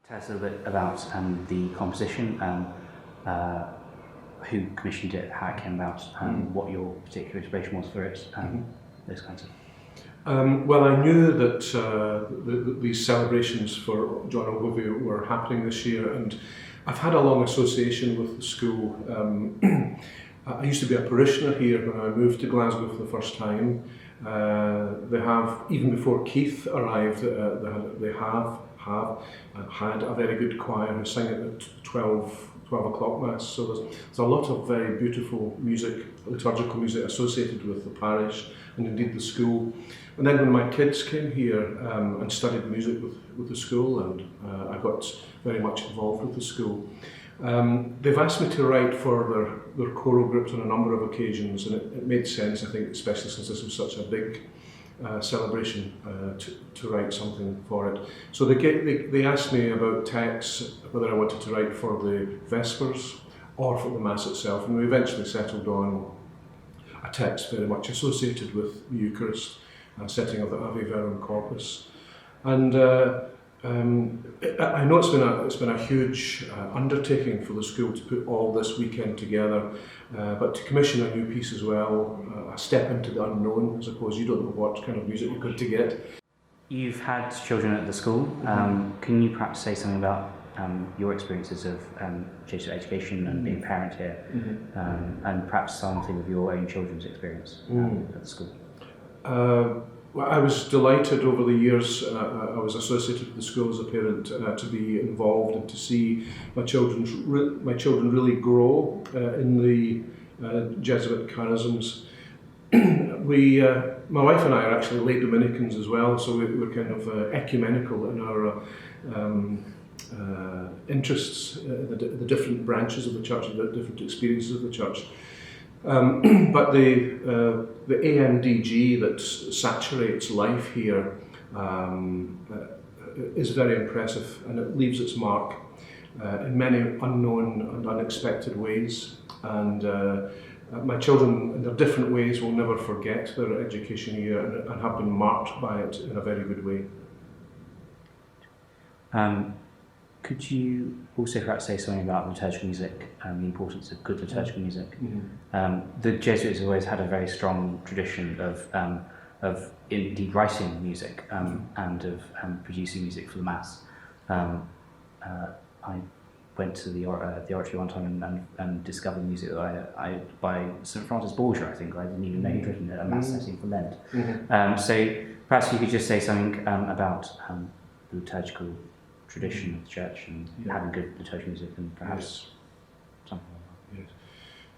Tell us a little bit about the composition, who commissioned it, how it came about, what your particular inspiration was for it, those kinds of. Well, I knew that these celebrations for John Ogilvie were happening this year, and I've had a long association with the school. I used to be a parishioner here when I moved to Glasgow for the first time. They have, even before Keith arrived, they have had a very good choir who sing at the 12 o'clock Mass. So there's a lot of very beautiful music, liturgical music associated with the parish and indeed the school. And then when my kids came here and studied music with the school, and I got very much involved with the school, they've asked me to write for their choral groups on a number of occasions, and it made sense, I think, especially since this was such a big celebration, to write something for it. So they asked me about texts, whether I wanted to write for the Vespers or for the Mass itself, and we eventually settled on a text very much associated with the Eucharist, setting of the Ave Verum Corpus. And I know it's been a huge undertaking for the school to put all this weekend together, but to commission a new piece as well, a step into the unknown. I suppose you don't know what kind of music you're going to get. You've had children at the school. Can you perhaps say something about your experiences of Jesuit education and being a parent here, and perhaps something of your own children's experience at the school? Well, I was delighted over the years I was associated with the school as a parent to be involved and to see my children really grow in the Jesuit charisms. My wife and I are actually late Dominicans as well, so we're kind of ecumenical in our interests, the different branches of the church, the different experiences of the church. But the AMDG that saturates life here is very impressive, and it leaves its mark in many unknown and unexpected ways. And my children, in their different ways, will never forget their education year and have been marked by it in a very good way. Could you also perhaps say something about liturgical music and the importance of good liturgical music? The Jesuits have always had a very strong tradition of indeed writing music and of producing music for the Mass. I went to the oratory one time and discovered music that by St Francis Borgia, I think. I didn't even know he'd written a Mass setting for Lent. So perhaps you could just say something about the liturgical tradition of the church and having good liturgical music, and perhaps something like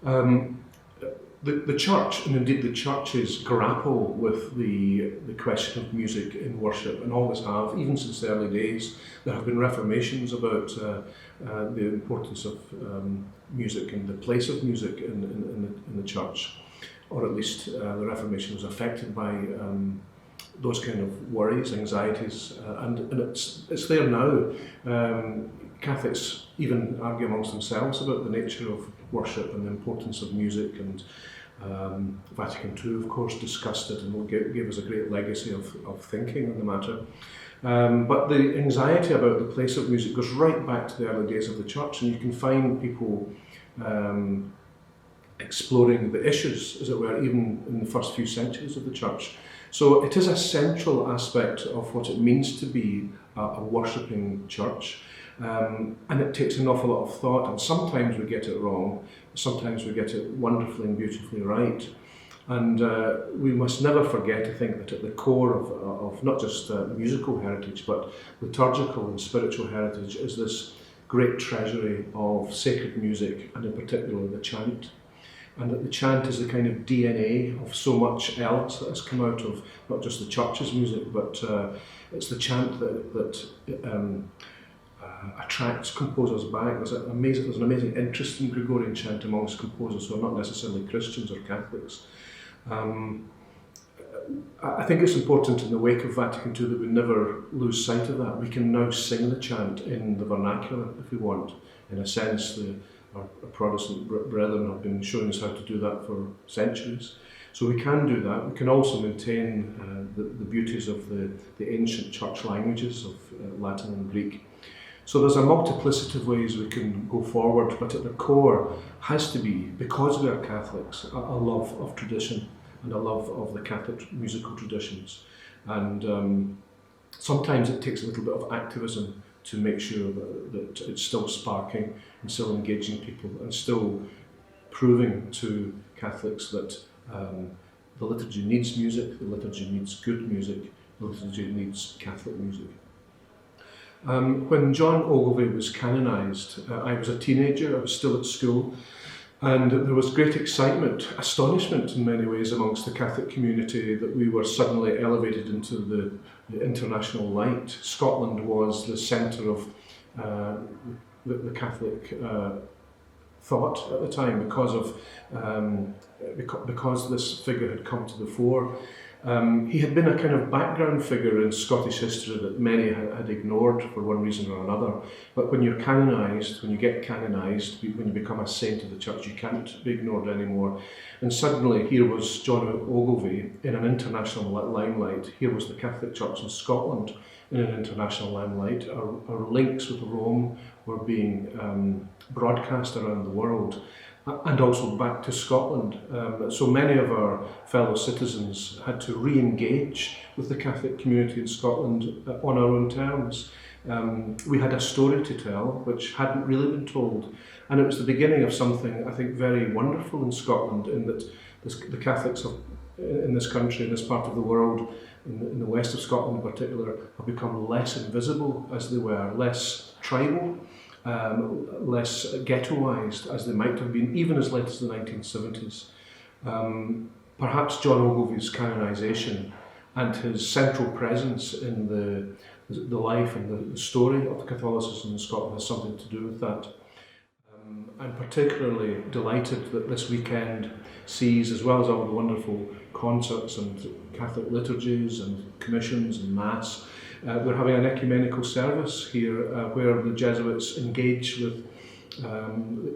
that. The church, and indeed the churches, grapple with the question of music in worship, and always have, even since the early days. There have been reformations about the importance of music and the place of music in the church, or at least the Reformation was affected by those kind of worries, anxieties, and it's there now. Catholics even argue amongst themselves about the nature of worship and the importance of music, and Vatican II, of course, discussed it and will give us a great legacy of thinking on the matter. But the anxiety about the place of music goes right back to the early days of the Church, and you can find people exploring the issues, as it were, even in the first few centuries of the Church. So it is a central aspect of what it means to be a worshipping church, and it takes an awful lot of thought, and sometimes we get it wrong, sometimes we get it wonderfully and beautifully right. And we must never forget to think that at the core of not just musical heritage, but liturgical and spiritual heritage is this great treasury of sacred music, and in particular the chant. And that the chant is the kind of DNA of so much else that has come out of not just the church's music, but it's the chant that attracts composers back. There's an amazing interest in Gregorian chant amongst composers who are not necessarily Christians or Catholics. I think it's important in the wake of Vatican II that we never lose sight of that. We can now sing the chant in the vernacular if we want. In a sense, our Protestant brethren have been showing us how to do that for centuries. So we can do that. We can also maintain the beauties of the ancient church languages of Latin and Greek. So there's a multiplicity of ways we can go forward, but at the core has to be, because we are Catholics, a love of tradition and a love of the Catholic musical traditions. And sometimes it takes a little bit of activism to make sure that it's still sparking and still engaging people and still proving to Catholics that the liturgy needs music, the liturgy needs good music, the liturgy needs Catholic music. When John Ogilvie was canonised, I was a teenager, I was still at school, and there was great excitement, astonishment in many ways amongst the Catholic community that we were suddenly elevated into the international light. Scotland was the centre of the Catholic thought at the time because this figure had come to the fore. He had been a kind of background figure in Scottish history that many had ignored for one reason or another. But when you're canonised, when you get canonised, when you become a saint of the church, you can't be ignored anymore. And suddenly here was John Ogilvie in an international limelight. Here was the Catholic Church in Scotland in an international limelight. Our links with Rome were being broadcast around the world, and also back to Scotland. So many of our fellow citizens had to re-engage with the Catholic community in Scotland on our own terms. We had a story to tell which hadn't really been told, and it was the beginning of something I think very wonderful in Scotland, in that the Catholics in this country, in this part of the world, in the west of Scotland in particular, have become less invisible as they were, less tribal, less ghettoised as they might have been, even as late as the 1970s. Perhaps John Ogilvie's canonisation and his central presence in the life and the story of Catholicism in Scotland has something to do with that. I'm particularly delighted that this weekend sees, as well as all the wonderful concerts and Catholic liturgies and commissions and Mass, we're having an ecumenical service here where the Jesuits engage with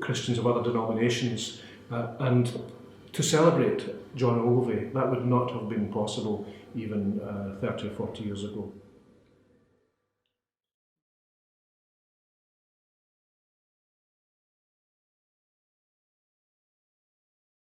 Christians of other denominations and to celebrate John Ogilvie. That would not have been possible even 30 or 40 years ago.